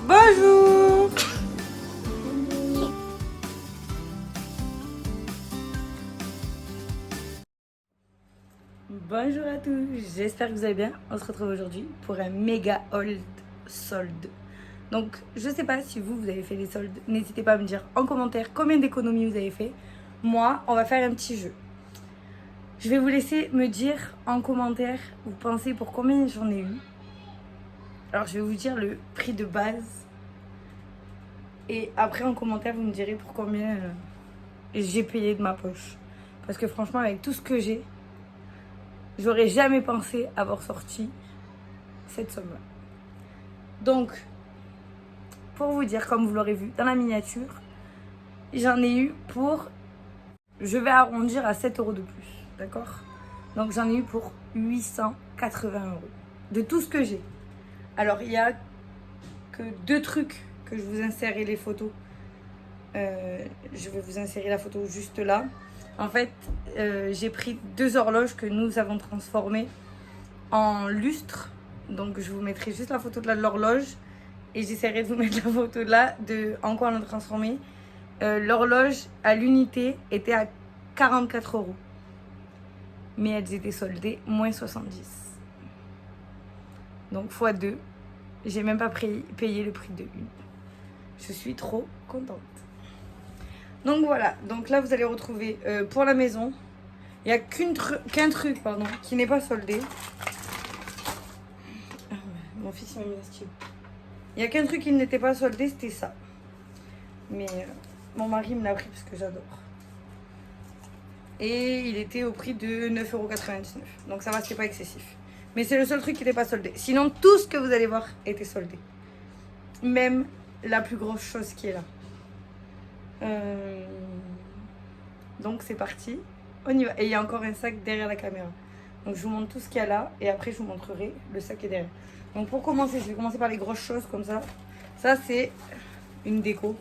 Bonjour. Bonjour à tous, j'espère que vous allez bien. On se retrouve aujourd'hui pour un méga haul solde. Donc je sais pas si vous avez fait des soldes, n'hésitez pas à me dire en commentaire combien d'économies vous avez fait. Moi, on va faire un petit jeu. Je vais vous laisser me dire en commentaire, vous pensez pour combien j'en ai eu. Alors je vais vous dire le prix de base. Et après en commentaire, vous me direz pour combien j'ai payé de ma poche. Parce que franchement, avec tout ce que j'ai, j'aurais jamais pensé avoir sorti cette somme-là. Donc, pour vous dire, comme vous l'aurez vu dans la miniature, j'en ai eu pour... Je vais arrondir à 7 € de plus, d'accord? Donc j'en ai eu pour 880 €. De tout ce que j'ai. Alors, il n'y a que 2 trucs que je vous insérerai les photos. Je vais vous insérer la photo juste là. En fait, j'ai pris 2 horloges que nous avons transformées en lustre. Donc, je vous mettrai juste la photo de l'horloge. Et j'essaierai de vous mettre la photo là de en quoi on l'a transformée. L'horloge à l'unité était à 44 €. Mais elles étaient soldées moins 70. Donc, x2. J'ai même pas payé le prix de une. Je suis trop contente. Donc voilà, donc là vous allez retrouver pour la maison, il n'y a qu'un truc qui n'est pas soldé. Ah ouais, mon fils m'a mis un stylo. Il n'y a qu'un truc qui n'était pas soldé, c'était ça. Mais mon mari me l'a pris parce que j'adore. Et il était au prix de 9,99 €. Donc ça va, c'était pas excessif. Mais c'est le seul truc qui n'était pas soldé. Sinon tout ce que vous allez voir était soldé. Même la plus grosse chose qui est là. Donc c'est parti, on y va. Et il y a encore un sac derrière la caméra. Donc je vous montre tout ce qu'il y a là et après je vous montrerai le sac qui est derrière. Donc pour commencer, je vais commencer par les grosses choses comme ça. Ça c'est une déco.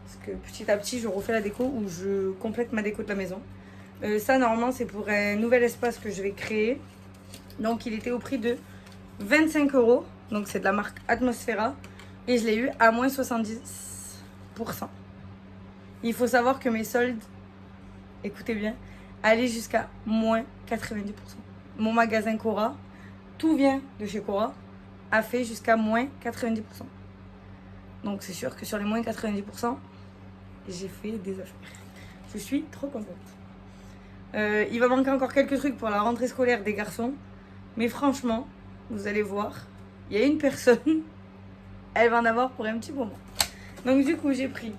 Parce que petit à petit je refais la déco ou je complète ma déco de la maison. Ça normalement c'est pour un nouvel espace que je vais créer. Donc il était au prix de 25 €. Donc c'est de la marque Atmosfera. Et je l'ai eu à moins 70%. Il faut savoir que mes soldes, écoutez bien, allaient jusqu'à moins 90%. Mon magasin Cora, tout vient de chez Cora, a fait jusqu'à moins 90%. Donc c'est sûr que sur les moins 90%, j'ai fait des affaires. Je suis trop contente. Il va manquer encore quelques trucs pour la rentrée scolaire des garçons. Mais franchement, vous allez voir, il y a une personne, elle va en avoir pour un petit moment. Donc du coup, j'ai pris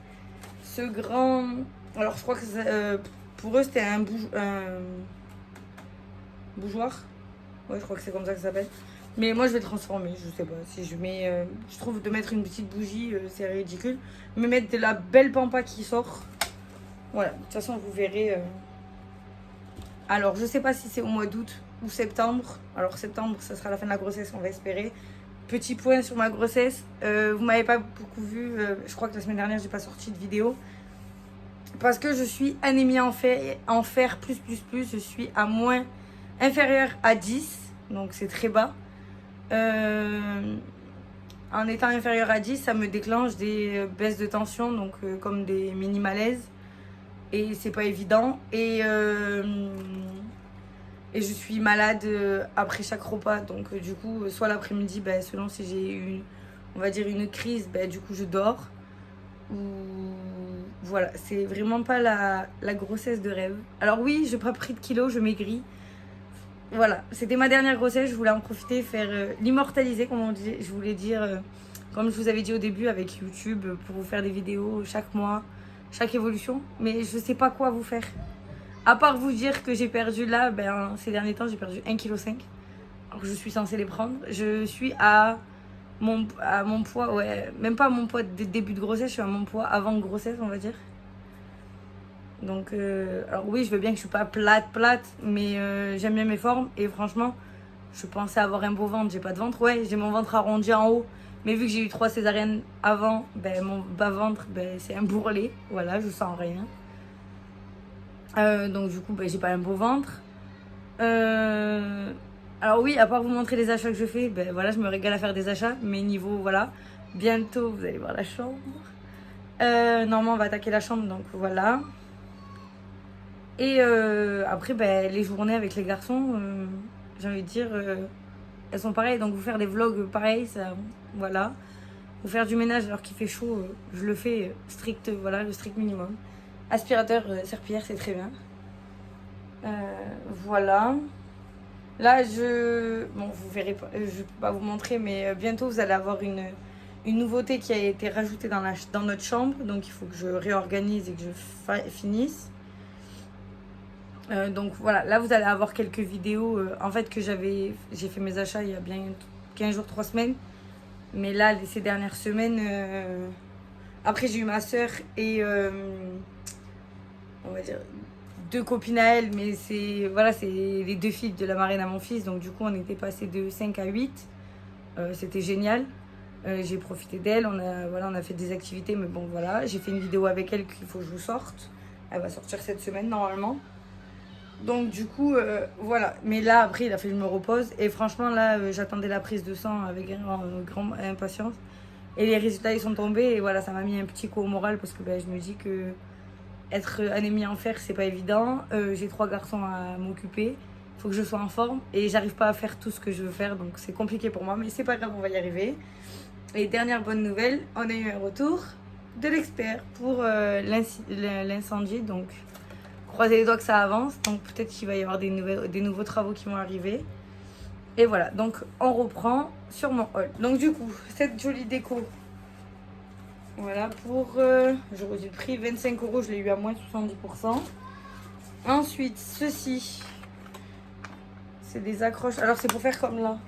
ce grand... Alors je crois que pour eux c'était un bougeoir. Ouais, je crois que c'est comme ça que ça s'appelle. Mais moi je vais transformer, je sais pas. Si je mets... je trouve de mettre une petite bougie, c'est ridicule. Mais mettre de la belle pampa qui sort. Voilà, de toute façon vous verrez. Alors je sais pas si c'est au mois d'août ou septembre. Alors septembre ça sera la fin de la grossesse, on va espérer. Petit point sur ma grossesse, vous m'avez pas beaucoup vu, je crois que la semaine dernière j'ai pas sorti de vidéo. Parce que je suis anémie en fer plus, je suis à moins inférieur à 10, donc c'est très bas. En étant inférieur à 10, ça me déclenche des baisses de tension, donc comme des mini malaises. Et c'est pas évident. Et je suis malade après chaque repas. Donc du coup, soit l'après-midi, selon si j'ai eu, on va dire, une crise, du coup je dors. Ou voilà, c'est vraiment pas la grossesse de rêve. Alors oui, j'ai pas pris de kilos, je maigris. Voilà, c'était ma dernière grossesse, je voulais en profiter, faire l'immortaliser, comme on disait. Je voulais dire, comme je vous avais dit au début avec YouTube, pour vous faire des vidéos chaque mois, chaque évolution. Mais je sais pas quoi vous faire. À part vous dire que j'ai perdu là, ces derniers temps, j'ai perdu 1,5 kg. Alors que je suis censée les prendre. Je suis à mon poids, ouais, même pas à mon poids de début de grossesse, je suis à mon poids avant grossesse, on va dire. Donc, alors oui, je veux bien que je suis pas plate, mais j'aime bien mes formes. Et franchement, je pensais avoir un beau ventre, j'ai pas de ventre. Ouais, j'ai mon ventre arrondi en haut. Mais vu que j'ai eu 3 césariennes avant, mon bas ventre, c'est un bourrelet. Voilà, je sens rien. Donc du coup, j'ai pas un beau ventre. Alors oui, à part vous montrer les achats que je fais, voilà, je me régale à faire des achats. Mais niveau, voilà, Bientôt, vous allez voir la chambre. Normalement, on va attaquer la chambre, donc voilà. Et après, ben, les journées avec les garçons, j'ai envie de dire, elles sont pareilles. Donc, vous faire des vlogs pareils, ça, voilà. Vous faire du ménage alors qu'il fait chaud, je le fais strict, voilà, le strict minimum. Aspirateur, serpillière, c'est très bien. Voilà. Là, bon, vous verrez pas, je peux pas vous montrer, mais bientôt vous allez avoir une nouveauté qui a été rajoutée dans notre chambre. Donc, il faut que je réorganise et que je finisse. Donc voilà, là vous allez avoir quelques vidéos. En fait, j'ai fait mes achats il y a bien 15 jours, 3 semaines. Mais là, ces dernières semaines, après j'ai eu ma soeur et on va dire 2 copines à elle, mais c'est les 2 filles de la marraine à mon fils. Donc du coup, on était passé de 5 à 8. C'était génial. J'ai profité d'elle, on a fait des activités, mais bon voilà. J'ai fait une vidéo avec elle qu'il faut que je vous sorte. Elle va sortir cette semaine normalement. Donc du coup, voilà. Mais là, après, il a fallu que je me repose. Et franchement, là, j'attendais la prise de sang avec grande impatience. Et les résultats, ils sont tombés. Et voilà, ça m'a mis un petit coup au moral parce que je me dis que être anémie en fer, c'est pas évident. J'ai 3 garçons à m'occuper. Il faut que je sois en forme. Et j'arrive pas à faire tout ce que je veux faire. Donc c'est compliqué pour moi. Mais c'est pas grave, on va y arriver. Et dernière bonne nouvelle, on a eu un retour de l'expert pour l'incendie. Donc... croisez les doigts que ça avance, donc peut-être qu'il va y avoir des nouveaux travaux qui vont arriver. Et voilà, donc on reprend sur mon haul. Donc du coup, cette jolie déco, voilà, pour, je redis le prix, 25 €, je l'ai eu à moins 70%. Ensuite, ceci, c'est des accroches, alors c'est pour faire comme là.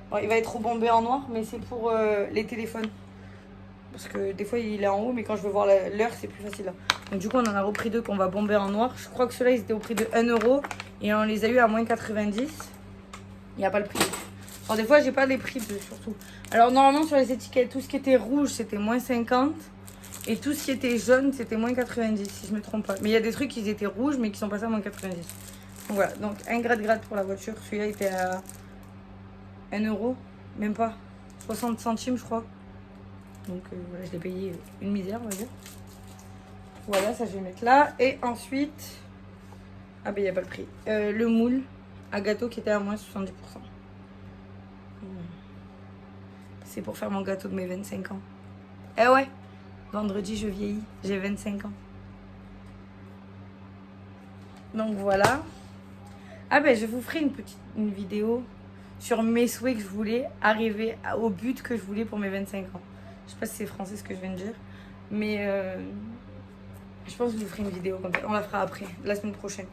Bon, il va être rebombé en noir, mais c'est pour les téléphones. Parce que des fois il est en haut, mais quand je veux voir l'heure, c'est plus facile là. Donc du coup, on en a repris 2 qu'on va bomber en noir. Je crois que ceux-là, ils étaient au prix de 1 € et on les a eu à moins 90. Il n'y a pas le prix. Alors des fois, j'ai pas les prix surtout. Alors normalement, sur les étiquettes, tout ce qui était rouge, c'était moins 50. Et tout ce qui était jaune, c'était moins 90, si je me trompe pas. Mais il y a des trucs qui étaient rouges, mais qui sont passés à moins 90. Donc voilà, donc un gratte-gratte pour la voiture. Celui-là était à 1 €, même pas. 60 centimes, je crois. Donc voilà, je l'ai payé une misère, on va dire. Voilà, ça je vais mettre là. Et ensuite, ah ben il n'y a pas le prix. Le moule à gâteau qui était à moins 70%. C'est pour faire mon gâteau de mes 25 ans. Eh ouais, vendredi je vieillis, j'ai 25 ans. Donc voilà. Ah ben je vous ferai une vidéo sur mes souhaits que je voulais, arriver au but que je voulais pour mes 25 ans. Je sais pas si c'est français ce que je viens de dire, mais je pense que je vous ferai une vidéo comme ça. On la fera après, la semaine prochaine.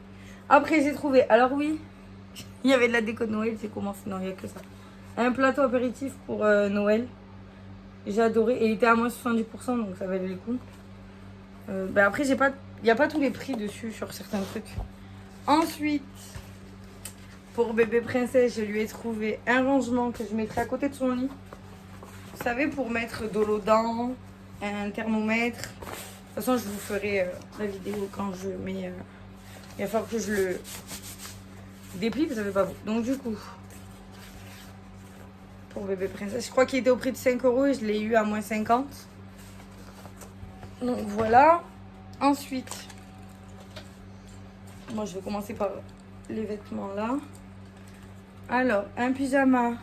Après, j'ai trouvé. Alors oui, il y avait de la déco de Noël. C'est comment? Non, il n'y a que ça. Un plateau apéritif pour Noël. J'ai adoré. Et il était à moins 70%, donc ça valait le coup. Après, il n'y a pas tous les prix dessus sur certains trucs. Ensuite, pour bébé princesse, je lui ai trouvé un rangement que je mettrai à côté de son lit. Vous savez, pour mettre de l'eau dedans, un thermomètre. De toute façon, je vous ferai la vidéo quand je mets... il va falloir que je le déplie, parce que ça fait pas beau. Donc du coup, pour bébé princesse, je crois qu'il était au prix de 5 € et je l'ai eu à moins 50. Donc voilà. Ensuite, moi je vais commencer par les vêtements là. Alors, un pyjama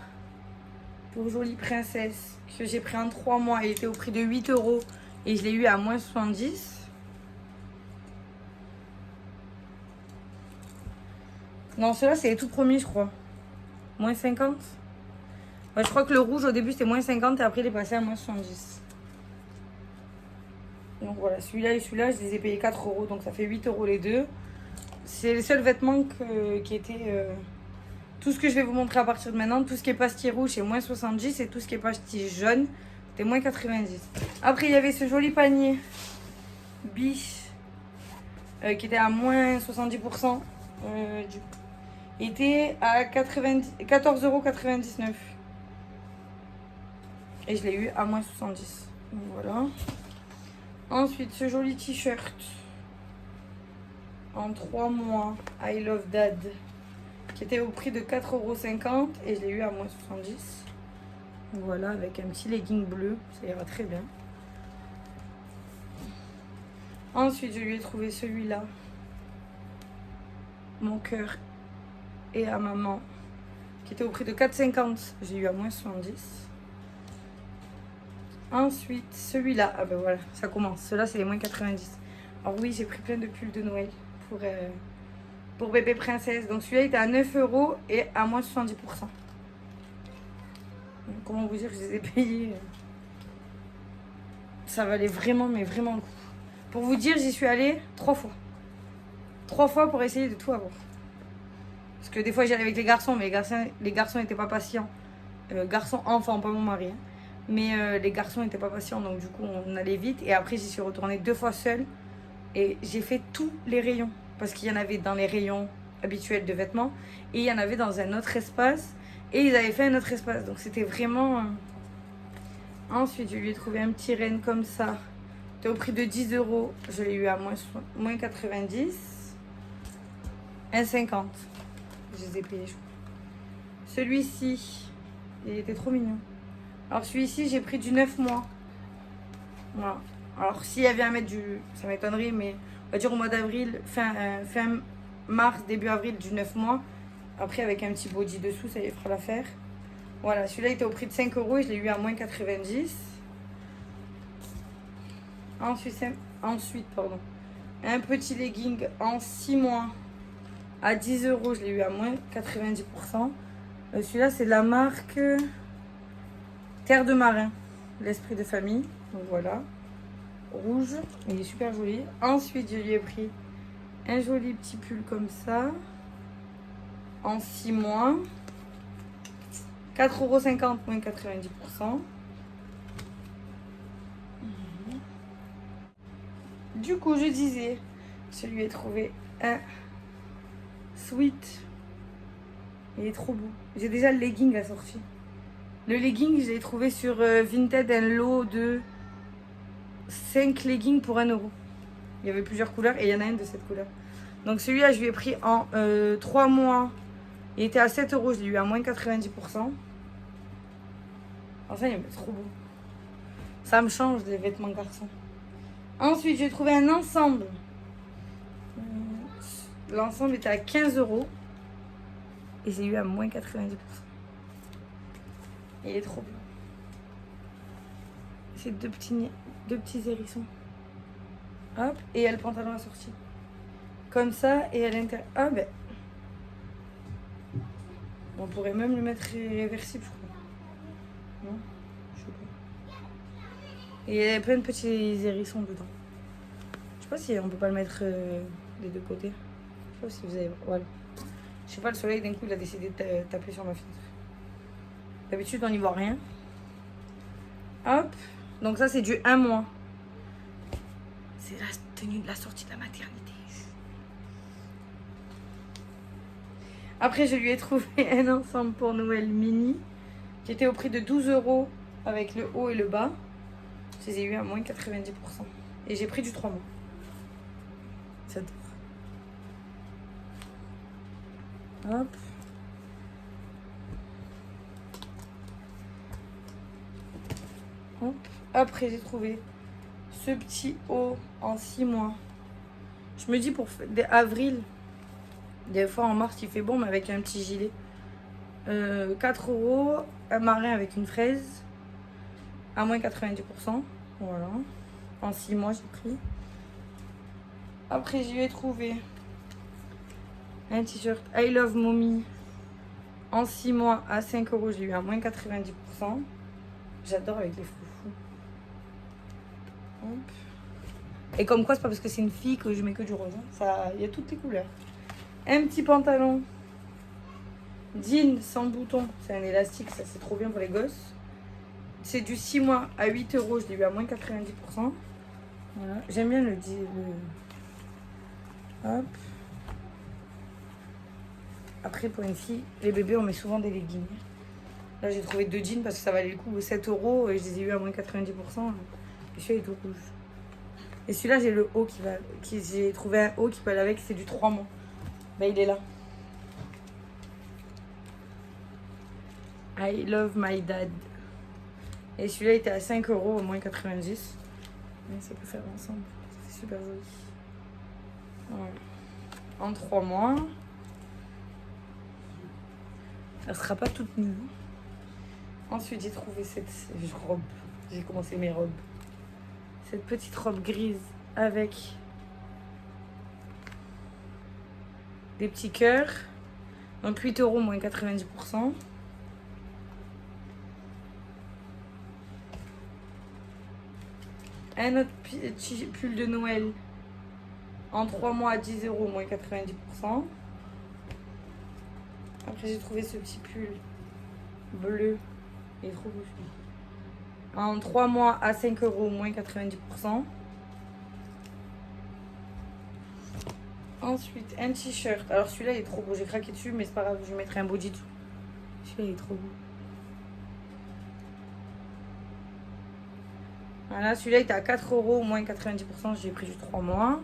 pour jolie princesse que j'ai pris en 3 mois. Il était au prix de 8 € et je l'ai eu à moins 70. Non, ceux-là, c'est les tout premiers, je crois. Moins 50. Ouais, je crois que le rouge, au début, c'était moins 50 et après, il est passé à moins 70. Donc voilà, celui-là et celui-là, je les ai payés 4 €. Donc ça fait 8 € les deux. C'est les seuls vêtements qui étaient... tout ce que je vais vous montrer à partir de maintenant, tout ce qui est pastille rouge, c'est moins 70. Et tout ce qui est pastille jaune, c'était moins 90. Après, il y avait ce joli panier biche qui était à moins 70%. Il était à 14,99 €. Et je l'ai eu à moins 70. Donc voilà. Ensuite, ce joli t-shirt en 3 mois, I Love Dad, qui était au prix de 4,50 € et je l'ai eu à moins 70. Voilà, avec un petit legging bleu, ça ira très bien. Ensuite, je lui ai trouvé celui-là. Mon cœur et à maman, qui était au prix de 4,50. J'ai eu à moins 70. Ensuite, celui-là. Ah ben voilà, ça commence. Ceux-là, c'est les moins 90. Alors oui, j'ai pris plein de pulls de Noël pour bébé princesse. Donc celui-là, il était à 9 € et à moins 70%. Donc, comment vous dire que je les ai payés? Ça valait vraiment, mais vraiment le coup. Pour vous dire, j'y suis allée 3 fois. 3 fois pour essayer de tout avoir. Parce que des fois, j'allais avec les garçons, mais les garçons n'étaient pas patients. Garçons, enfants, pas mon mari. Hein. Mais les garçons n'étaient pas patients, donc du coup, on allait vite. Et après, j'y suis retournée 2 fois seule. Et j'ai fait tous les rayons. Parce qu'il y en avait dans les rayons habituels de vêtements. Et il y en avait dans un autre espace. Et ils avaient fait un autre espace. Donc c'était vraiment... Ensuite, je lui ai trouvé un petit renne comme ça. C'était au prix de 10 €. Je l'ai eu à moins 90. 1,50. Je les ai payés, je crois. Celui-ci, il était trop mignon. Alors celui-ci, j'ai pris du 9 mois. Voilà. Alors s'il y avait un mètre ça m'étonnerait, mais on va dire au mois d'avril, fin mars, début avril du 9 mois. Après avec un petit body dessous, ça y fera l'affaire. Voilà, celui-là était au prix de 5 € et je l'ai eu à moins 90. Ensuite, un petit legging en 6 mois à 10 €, je l'ai eu à moins 90%. Celui-là, c'est de la marque Terre de Marin, l'esprit de famille. Donc voilà, rouge, il est super joli. Ensuite, je lui ai pris un joli petit pull comme ça, en 6 mois. 4,50 € moins 90%. Du coup, je disais, je lui ai trouvé un sweat. Il est trop beau. J'ai déjà le legging assorti. Le legging, je l'ai trouvé sur Vinted, un lot de 5 leggings pour 1 €. Il y avait plusieurs couleurs et il y en a une de cette couleur. Donc celui-là, je lui ai pris en 3 mois. Il était à 7 €, je l'ai eu à moins 90%. Enfin, il est trop beau. Ça me change des vêtements garçons. Ensuite, j'ai trouvé un ensemble. L'ensemble était à 15 €. Et j'ai eu à moins 90%. Il est trop beau. C'est deux petits hérissons. Hop, et il y a le pantalon assorti. Comme ça, et à l'intérieur. Ah ben. On pourrait même le mettre réversible, je crois. Non, je sais pas. Et il y a plein de petits hérissons dedans. Je sais pas si on peut pas le mettre des deux côtés. Je sais pas si vous avez. Voilà. Je sais pas, le soleil d'un coup il a décidé de taper sur ma fenêtre. D'habitude on n'y voit rien. Hop. Donc ça c'est du 1 mois. C'est la tenue de la sortie de la maternité. Après je lui ai trouvé un ensemble pour Noël mini qui était au prix de 12 € avec le haut et le bas. Je les ai eu à moins 90%. Et j'ai pris du 3 mois. J'adore. Hop. Hop. Après, j'ai trouvé ce petit haut en 6 mois. Je me dis pour avril, des fois en mars il fait bon, mais avec un petit gilet. 4 €, un marin avec une fraise, à moins 90%. Voilà. En 6 mois, j'ai pris. Après, je lui ai trouvé un t-shirt I Love Mommy en 6 mois à 5 €. J'ai eu à moins 90%. J'adore avec les foufous. Hop. Et comme quoi, c'est pas parce que c'est une fille que je mets que du rose. Hein. Il y a toutes les couleurs. Un petit pantalon jean sans bouton. C'est un élastique, ça c'est trop bien pour les gosses. C'est du 6 mois à 8 €. Je l'ai eu à moins 90%. Voilà. J'aime bien le jean. Hop. Après, pour une fille, les bébés, on met souvent des leggings. Là, j'ai trouvé 2 jeans parce que ça valait le coup 7 € et je les ai eu à moins 90%. Et celui-là est tout rouge. Et celui-là, j'ai le haut j'ai trouvé un haut qui peut aller avec, c'est du 3 mois. Bah, il est là. I love my dad. Et celui-là était à 5 euros au moins 90. Mais ça peut faire ensemble. C'est super joli. Voilà. En 3 mois. Elle sera pas toute nue. Ensuite, j'ai trouvé cette robe. J'ai commencé mes robes. Cette petite robe grise avec des petits cœurs. Donc 8 euros moins 90%. Un autre petit pull de Noël en 3 mois à 10 euros moins 90%. Après j'ai trouvé ce petit pull bleu. Il est trop beau celui-là. En 3 mois à 5 euros moins 90%. Ensuite un t-shirt. Alors celui-là il est trop beau. J'ai craqué dessus mais c'est pas grave. Je mettrai un body dessous. Celui-là il est trop beau. Voilà, celui-là il était à 4 euros moins 90%. J'ai pris du 3 mois.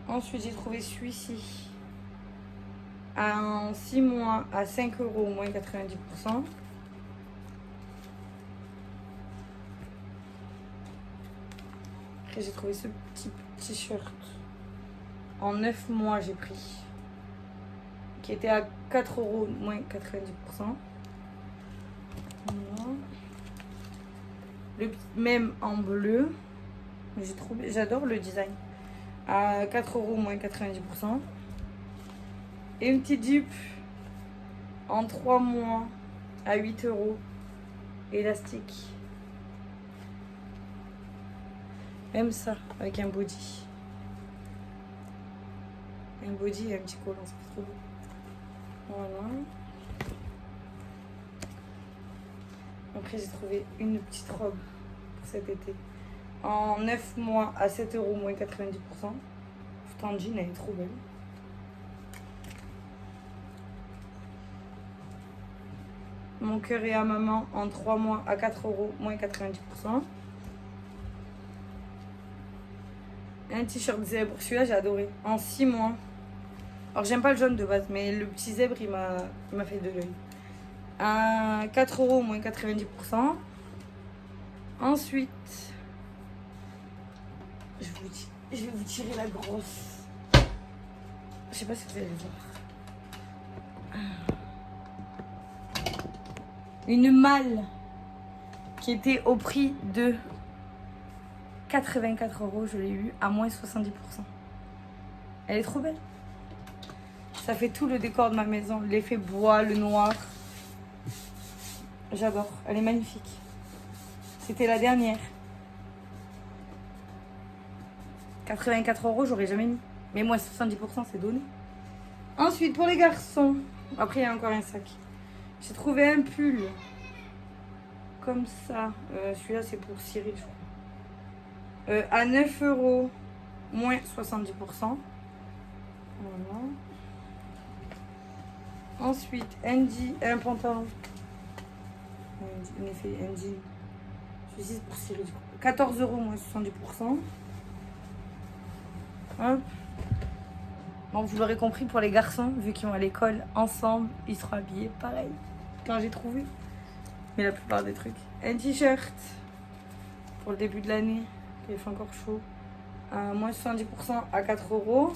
Ensuite j'ai trouvé celui-ci en 6 mois à 5 euros moins 90%. Après j'ai trouvé ce petit t-shirt en 9 mois j'ai pris qui était à 4 euros moins 90%. Voilà. Le même en bleu, j'adore le design, à 4 euros moins 90%. Et une petite jupe en 3 mois à 8 euros, élastique. Même ça, avec un body. Un body et un petit collant, ça fait trop beau. Voilà. Après, j'ai trouvé une petite robe pour cet été. En 9 mois à 7 euros moins 90%. Tout en jean, elle est trop belle. Mon cœur et à maman en 3 mois à 4 euros moins 90%. Un t-shirt zèbre, celui-là j'ai adoré. En 6 mois. Alors j'aime pas le jaune de base, mais le petit zèbre il m'a fait de l'œil. À 4 euros moins 90%. Ensuite, je vais vous tirer la grosse. Je sais pas si vous allez le voir. Une malle qui était au prix de 84 euros, je l'ai eu à moins 70%. Elle est trop belle. Ça fait tout le décor de ma maison. L'effet bois, le noir. J'adore. Elle est magnifique. C'était la dernière. 84 euros, j'aurais jamais mis. Mais moins 70%, c'est donné. Ensuite, pour les garçons. Après, il y a encore un sac. J'ai trouvé un pull. Comme ça. Celui-là, c'est pour Cyril, je crois. À 9 euros, moins 70%. Voilà. Ensuite, un pantalon. En effet, Andy. Celui-ci, c'est pour Cyril. 14 euros, moins 70%. Hop. Bon, vous l'aurez compris, pour les garçons, vu qu'ils vont à l'école ensemble, ils seront habillés pareil. Quand j'ai trouvé. Mais la plupart des trucs. Un t-shirt pour le début de l'année. Il fait encore chaud. À moins 70% à 4 euros.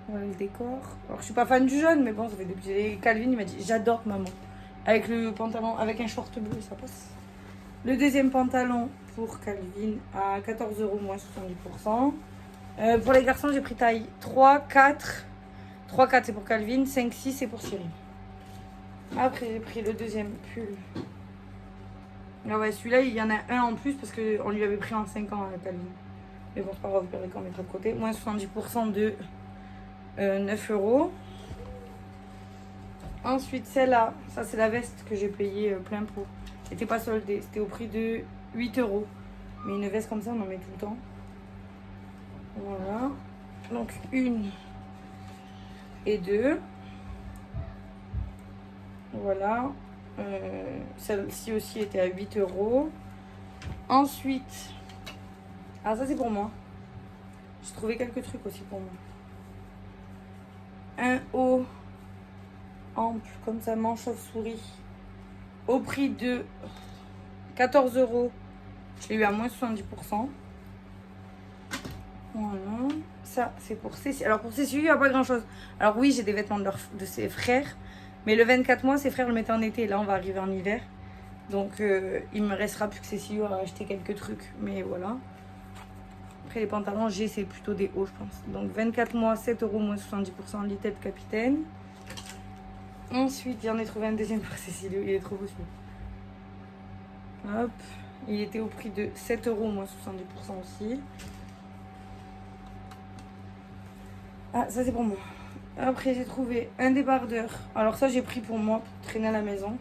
Voilà le décor. Alors je suis pas fan du jaune, mais bon, ça fait des petits. Calvin il m'a dit j'adore maman. Avec le pantalon, avec un short bleu, ça passe. Le deuxième pantalon pour Calvin à 14 euros moins 70%. Pour les garçons, j'ai pris taille 3, 4. 3, 4 c'est pour Calvin, 5, 6 c'est pour Cyril. Après j'ai pris le deuxième pull. Ah ouais, celui-là il y en a un en plus parce qu'on lui avait pris en 5 ans à Calvin. Mais bon, c'est pas grave, on mettra de côté. Moins 70% de 9 euros. Ensuite, celle-là, ça c'est la veste que j'ai payée plein pot. C'était pas soldée, c'était au prix de 8 euros. Mais une veste comme ça, on en met tout le temps. Voilà. Donc, 1 et 2. Voilà. Celle-ci aussi était à 8 euros. Ensuite, ah ça c'est pour moi. J'ai trouvé quelques trucs aussi pour moi. Un haut ample comme ça, manche chauve-souris, au prix de 14 €. Je l'ai eu à moins 70%. Voilà. Ça, c'est pour Cécile. Alors, pour Cécile, il n'y a pas grand-chose. Alors, oui, j'ai des vêtements de ses frères. Mais le 24 mois, ses frères le mettaient en été. Là, on va arriver en hiver. Donc, il me restera plus que Cécile à acheter quelques trucs. Mais voilà. Après, les pantalons, c'est plutôt des hauts, je pense. Donc, 24 mois, 7 € moins 70%, Little Capitaine. Ensuite, j'en ai trouvé un deuxième pour Cécile. Il est trop beau celui-là. Hop. Il était au prix de 7 € moins 70% aussi. Ah, ça c'est pour moi. Après, j'ai trouvé un débardeur. Alors ça, j'ai pris pour moi, pour traîner à la maison.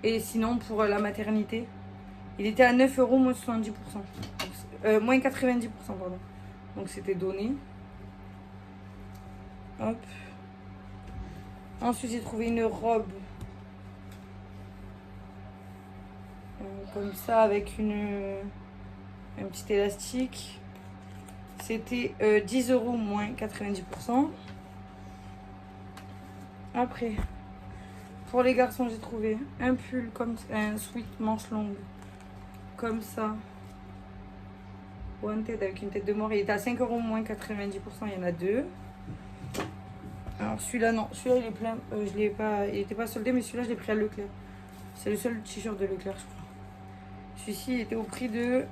Et sinon, pour la maternité, il était à 9 € moins 70%. Moins 90%, pardon. Donc c'était donné. Hop. Ensuite, j'ai trouvé une robe. Comme ça, avec un petit élastique. C'était 10 € moins 90%. Après, pour les garçons, j'ai trouvé un pull comme un sweat manche longue. Comme ça. Wanted avec une tête de mort. Il était à 5 € moins 90%. Il y en a deux. Alors celui-là, non. Celui-là, il est plein. Je l'ai pas, il n'était pas soldé, mais celui-là, je l'ai pris à Leclerc. C'est le seul t-shirt de Leclerc, je crois. Celui-ci, il était au prix de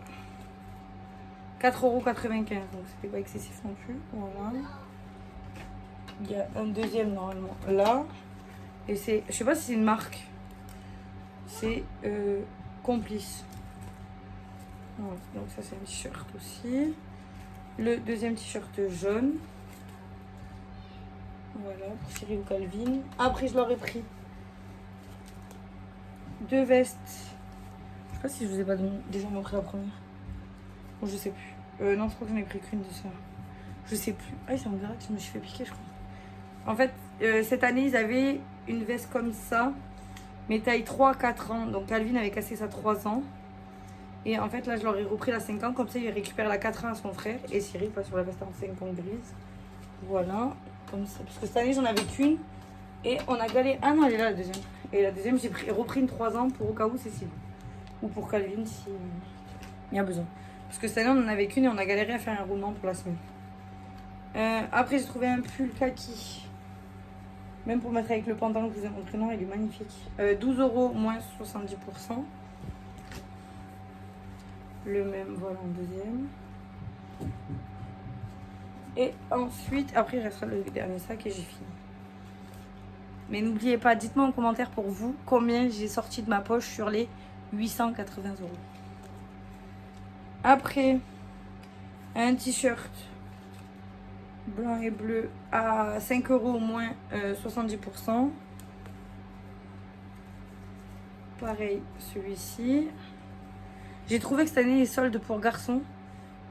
4,95 €. Donc, c'était pas excessif non plus. Voilà. Il y a un deuxième, normalement, là. Et c'est... Je sais pas si c'est une marque. C'est Complice. Voilà. Donc, ça, c'est un t-shirt aussi. Le deuxième t-shirt jaune. Voilà, pour Cyril ou Calvin. Après, je leur ai pris deux vestes. Je sais pas si je vous ai pas déjà montré la première. Ou je sais plus. Non, je crois que j'en ai pris qu'une de ça. Je sais plus. Ah, ça me dirait que je me suis fait piquer, je crois. En fait, cette année, ils avaient une veste comme ça, mais taille 3-4 ans. Donc, Calvin avait cassé ça 3 ans. Et en fait, là, je leur ai repris la 5 ans. Comme ça, il récupère la 4 ans à son frère. Et Cyril passe sur la veste en 5 ans grise. Voilà. Comme ça. Parce que cette année, j'en avais qu'une. Et on a galéré. Ah non, elle est là, la deuxième. Et la deuxième, j'ai repris une 3 ans pour au cas où Cécile. Ou pour Calvin, si il y a besoin. Parce que cette année, on en avait qu'une et on a galéré à faire un roulement pour la semaine. Après, j'ai trouvé un pull kaki. Même pour mettre avec le pantalon que je vous ai montré, non, il est magnifique. 12 € moins 70%. Le même, voilà, en deuxième. Et ensuite, après, il restera le dernier sac et j'ai fini. Mais n'oubliez pas, dites-moi en commentaire pour vous combien j'ai sorti de ma poche sur les 880 €. Après, un t-shirt blanc et bleu à 5 € moins 70%. Pareil, celui-ci. J'ai trouvé que cette année, les soldes pour garçons,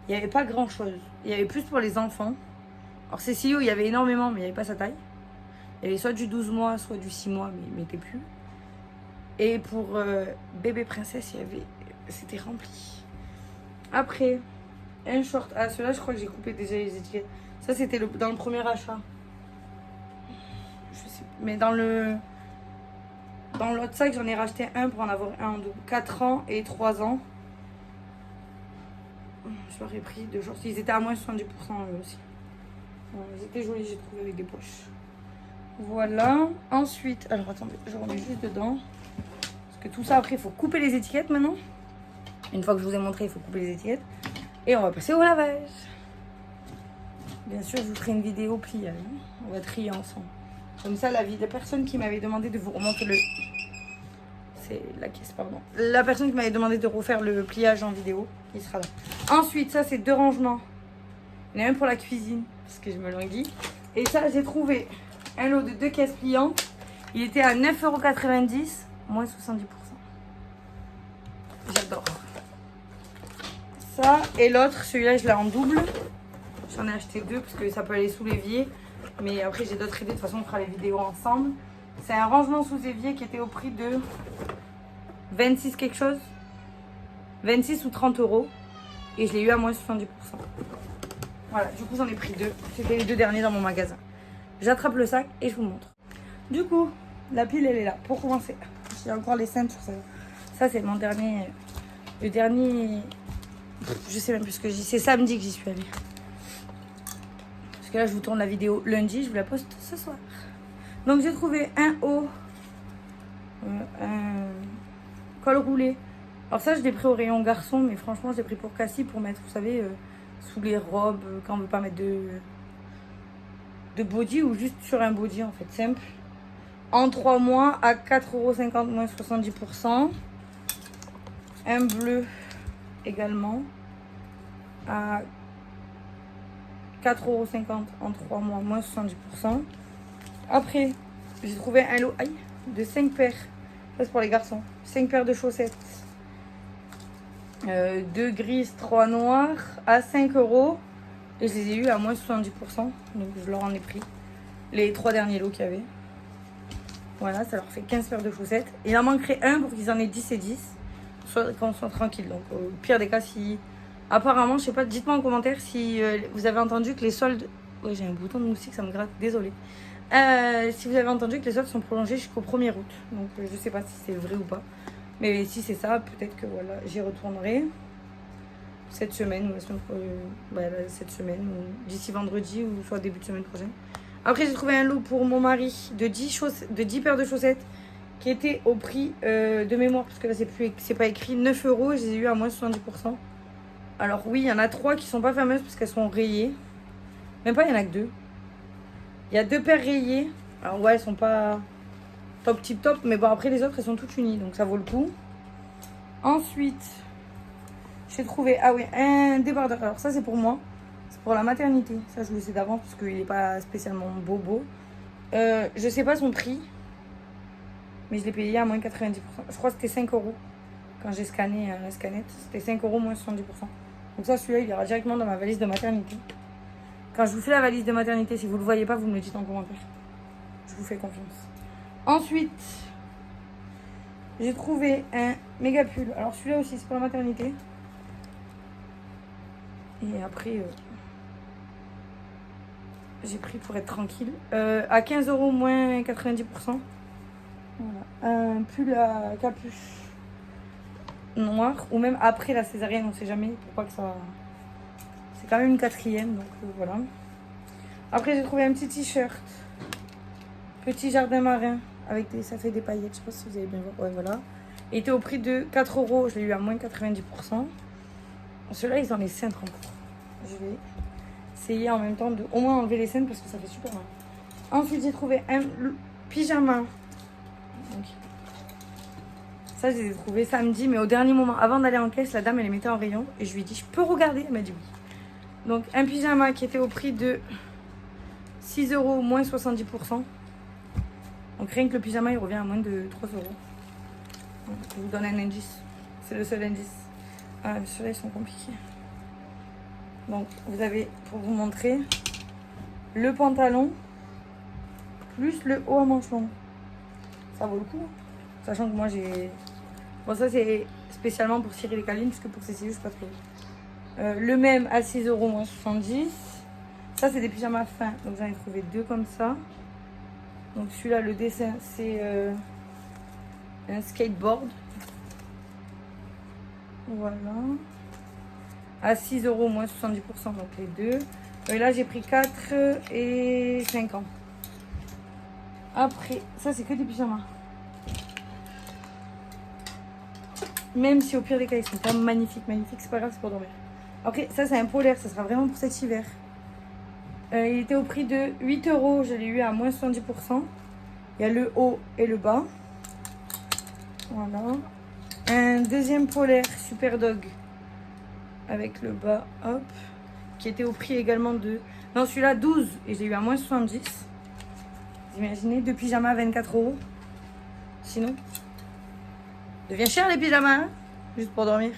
il n'y avait pas grand-chose. Il y avait plus pour les enfants. Alors, Cécile, il y avait énormément, mais il n'y avait pas sa taille. Il y avait soit du 12 mois, soit du 6 mois, mais il ne mettait plus. Et pour bébé princesse, c'était rempli. Après, un short. Ah, celui-là, je crois que j'ai coupé déjà les étiquettes. Ça, c'était dans le premier achat. Je sais, mais dans l'autre sac, j'en ai racheté un pour en avoir un en double. 4 ans et 3 ans. Je leur ai pris deux shorts. Ils étaient à moins 70% eux aussi. Bon, ils étaient jolis, j'ai trouvé avec des poches. Voilà. Ensuite, alors attendez, je remets juste dedans. Parce que tout ça, après, il faut couper les étiquettes maintenant. Une fois que je vous ai montré, il faut couper les étiquettes. Et on va passer au lavage. Bien sûr, je vous ferai une vidéo pliage. On va trier ensemble. Comme ça, la personne qui m'avait demandé de vous remonter le... C'est la caisse, pardon. La personne qui m'avait demandé de refaire le pliage en vidéo, il sera là. Ensuite, ça, c'est 2 rangements. Il y en a un pour la cuisine, parce que je me languis. Et ça, j'ai trouvé un lot de 2 caisses pliantes. Il était à 9,90 €, moins 70%. J'adore. Ça, et l'autre, celui-là, je l'ai en double. J'en ai acheté 2 parce que ça peut aller sous l'évier. Mais après, j'ai d'autres idées. De toute façon, on fera les vidéos ensemble. C'est un rangement sous évier qui était au prix de 26 quelque chose. 26 ou 30 €. Et je l'ai eu à moins 70%. Voilà, du coup, j'en ai pris 2. C'était les 2 derniers dans mon magasin. J'attrape le sac et je vous montre. Du coup, la pile, elle est là. Pour commencer, j'ai encore les scènes sur Ça, c'est mon dernier... Le dernier... Je sais même plus ce que je dis. C'est samedi que j'y suis allée. Parce que là, je vous tourne la vidéo lundi. Je vous la poste ce soir. Donc, j'ai trouvé un haut. Un col roulé. Alors ça, je l'ai pris au rayon garçon. Mais franchement, je l'ai pris pour Cassie. Pour mettre, vous savez, sous les robes. Quand on veut pas mettre de body. Ou juste sur un body, en fait. Simple. En 3 mois, à 4,50 € moins 70%. Un bleu également. À 4,50 € en 3 mois, moins 70%. Après, j'ai trouvé un lot de 5 paires. Ça, c'est pour les garçons. 5 paires de chaussettes. 2 grises, 3 noires à 5 €. Et je les ai eu à moins 70%. Donc, je leur en ai pris les 3 derniers lots qu'il y avait. Voilà, ça leur fait 15 paires de chaussettes. Il en manquerait un pour qu'ils en aient 10 et 10. Soit qu'on soit tranquille. Donc, au pire des cas, si... Apparemment, je sais pas, dites-moi en commentaire si vous avez entendu que les soldes... Ouais, j'ai un bouton de moustique, ça me gratte, désolé. Si vous avez entendu que les soldes sont prolongés jusqu'au 1er août. Donc, je sais pas si c'est vrai ou pas. Mais si c'est ça, peut-être que voilà, j'y retournerai cette semaine ou la semaine prochaine. Cette semaine, ou d'ici vendredi ou soit début de semaine prochaine. Après, j'ai trouvé un lot pour mon mari de 10 paires de chaussettes qui étaient au prix de mémoire, parce que là, c'est pas écrit, 9 €. Et je les ai eu à moins 70%. Alors oui, il y en a 3 qui sont pas fameuses parce qu'elles sont rayées. Même pas, il y en a que 2. Il y a 2 paires rayées. Alors ouais, elles sont pas top tip top. Mais bon, après les autres, elles sont toutes unies. Donc ça vaut le coup. Ensuite, j'ai trouvé, ah oui, un débardeur. Alors ça, c'est pour moi. C'est pour la maternité. Ça, je le sais d'avance parce qu'il n'est pas spécialement beau. Je sais pas son prix. Mais je l'ai payé à moins 90%. Je crois que c'était 5 € quand j'ai scanné la scanette. C'était 5 € moins 70%. Donc ça, celui-là, il ira directement dans ma valise de maternité. Quand je vous fais la valise de maternité, si vous ne le voyez pas, vous me le dites en commentaire. Je vous fais confiance. Ensuite, j'ai trouvé un méga pull. Alors celui-là aussi, c'est pour la maternité. Et après, j'ai pris pour être tranquille. À 15 € moins 90%. Voilà. Un pull à capuche noir. Ou même après la césarienne, on ne sait jamais. Pour pas que ça... C'est quand même une 4e, donc voilà. Après, j'ai trouvé un petit t-shirt. Petit jardin marin. Avec des... Ça fait des paillettes, je sais pas si vous avez bien vu. Ouais, voilà. Il était au prix de 4 €. Je l'ai eu à moins 90%. Celui-là, ils ont les cintres encore. Je vais essayer en même temps de au moins enlever les scènes parce que ça fait super mal. Ensuite, j'ai trouvé un pyjama. Donc, ça, je les ai trouvés samedi, mais au dernier moment, avant d'aller en caisse, la dame, elle les mettait en rayon. Et je lui ai dit, je peux regarder? Elle m'a dit oui. Donc, un pyjama qui était au prix de 6 € moins 70%. Donc, rien que le pyjama, il revient à moins de 3 €. Donc, je vous donne un indice. C'est le seul indice. Ah, mais ceux-là, ils sont compliqués. Donc, vous avez, pour vous montrer, le pantalon plus le haut à manches longues. Ça vaut le coup. Sachant que moi, j'ai... Bon, ça, c'est spécialement pour Cyril et Caline, puisque pour Cécile, je sais pas trop. Le même à 6 € moins 70. Ça, c'est des pyjamas fins. Donc, j'en ai trouvé 2 comme ça. Donc, celui-là, le dessin, c'est un skateboard. Voilà. À 6 € moins 70%, donc les 2. Et là, j'ai pris 4 et 5 ans. Après, ça, c'est que des pyjamas. Même si au pire des cas, ils sont pas magnifiques, c'est pas grave, c'est pour dormir. Après, ça, c'est un polaire, ça sera vraiment pour cet hiver. Il était au prix de 8 €, je l'ai eu à moins 70%. Il y a le haut et le bas. Voilà. Un deuxième polaire Super Dog avec le bas, hop, qui était au prix également de... Non, celui-là, 12, et j'ai eu à moins 70. Vous imaginez, 2 pyjamas, 24 €. Sinon, devient cher les pyjamas, hein, juste pour dormir.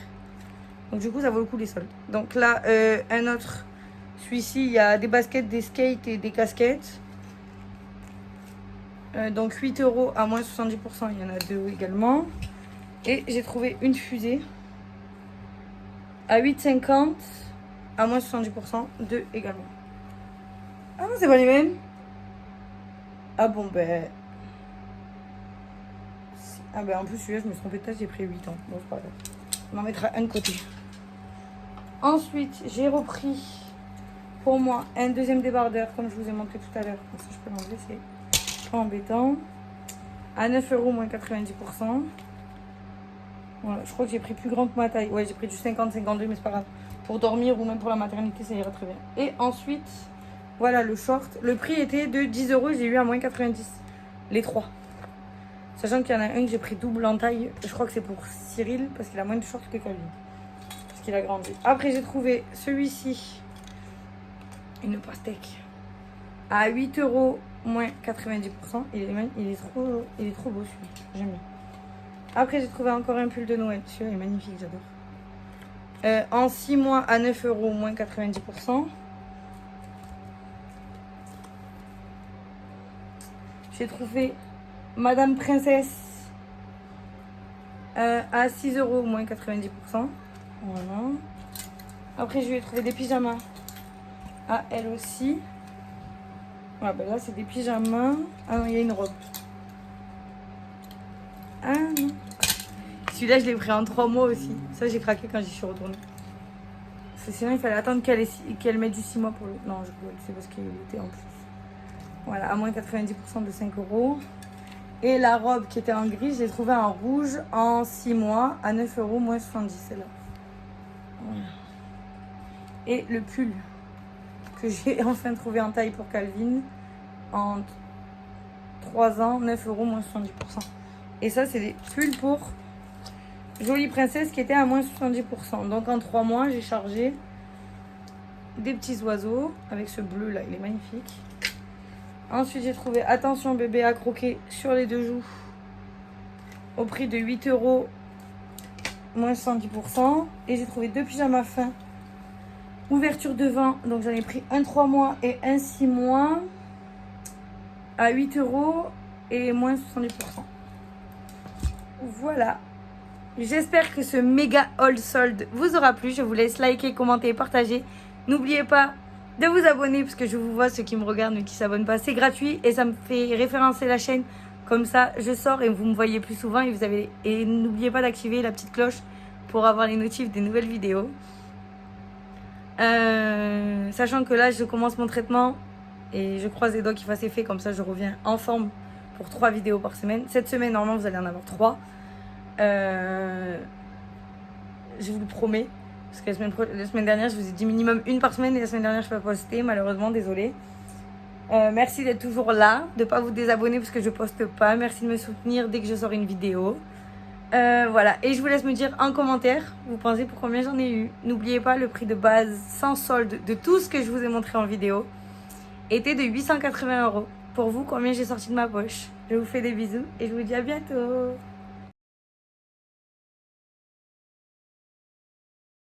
Donc du coup, ça vaut le coup les soldes. Donc là, un autre, celui-ci, il y a des baskets, des skates et des casquettes. Donc 8 € à moins 70%, il y en a 2 également. Et j'ai trouvé une fusée à 8,50 à moins 70%, 2 également. Ah non, c'est pas les mêmes. Ah bon, ben... Ah ben en plus celui-là je me suis trompée de taille, j'ai pris 8 ans. Bon c'est pas grave. On en mettra un de côté. Ensuite j'ai repris pour moi un deuxième débardeur comme je vous ai montré tout à l'heure. Donc ça je peux l'enlever, c'est pas embêtant. À 9 € moins 90%. Voilà, je crois que j'ai pris plus grand que ma taille. Ouais, j'ai pris du 50-52 mais c'est pas grave. Pour dormir ou même pour la maternité ça ira très bien. Et ensuite voilà le short. Le prix était de 10 €, j'ai eu à moins 90. Les trois. Sachant qu'il y en a un que j'ai pris double en taille. Je crois que c'est pour Cyril parce qu'il a moins de shorts que Calvin. Parce qu'il a grandi. Après j'ai trouvé celui-ci. Une pastèque. À 8 € moins 90%. Il est trop beau celui-là. J'aime bien. Après j'ai trouvé encore un pull de Noël. Celui-là est magnifique, j'adore. En 6 mois à 9 € moins 90%. J'ai trouvé Madame Princesse à 6 € moins 90%. Voilà. Après, je lui ai trouvé des pyjamas à elle aussi. Voilà, ben là, c'est des pyjamas. Ah non, il y a une robe. Ah non. Celui-là, je l'ai pris en 3 mois aussi. Ça, j'ai craqué quand j'y suis retournée. Parce que sinon, il fallait attendre qu'elle mette du 6 mois pour le... Non, je rigole, c'est parce qu'il était en plus. Voilà, à moins 90% de 5 €. Et la robe qui était en gris, j'ai trouvé en rouge en 6 mois à 9 € moins 70, celle-là. Voilà. Et le pull que j'ai enfin trouvé en taille pour Calvin en 3 ans, 9 € moins 70%. Et ça, c'est des pulls pour Jolie Princesse qui était à moins 70%. Donc en 3 mois, j'ai chargé des petits oiseaux avec ce bleu là, il est magnifique. Ensuite, j'ai trouvé Attention bébé à croquer sur les 2 joues au prix de 8 € moins 70%. Et j'ai trouvé 2 pyjamas fins. Ouverture de vent, donc j'en ai pris un 3 mois et un 6 mois à 8 € et moins 70%. Voilà. J'espère que ce méga haul solde vous aura plu. Je vous laisse liker, commenter et partager. N'oubliez pas de vous abonner parce que je vous vois ceux qui me regardent mais qui ne s'abonnent pas. C'est gratuit et ça me fait référencer la chaîne. Comme ça, je sors et vous me voyez plus souvent. Et n'oubliez pas d'activer la petite cloche pour avoir les notifs des nouvelles vidéos. Sachant que là, je commence mon traitement et je croise les doigts qu'il fasse effet. Comme ça, je reviens en forme pour 3 vidéos par semaine. Cette semaine, normalement, vous allez en avoir 3. Je vous le promets. Parce que la semaine dernière, je vous ai dit minimum 1 par semaine. Et la semaine dernière, je ne peux pas poster. Malheureusement, désolée. Merci d'être toujours là. De ne pas vous désabonner parce que je ne poste pas. Merci de me soutenir dès que je sors une vidéo. Voilà. Et je vous laisse me dire en commentaire, vous pensez pour combien j'en ai eu. N'oubliez pas, le prix de base sans solde de tout ce que je vous ai montré en vidéo était de 880 €. Pour vous, combien j'ai sorti de ma poche. Je vous fais des bisous et je vous dis à bientôt.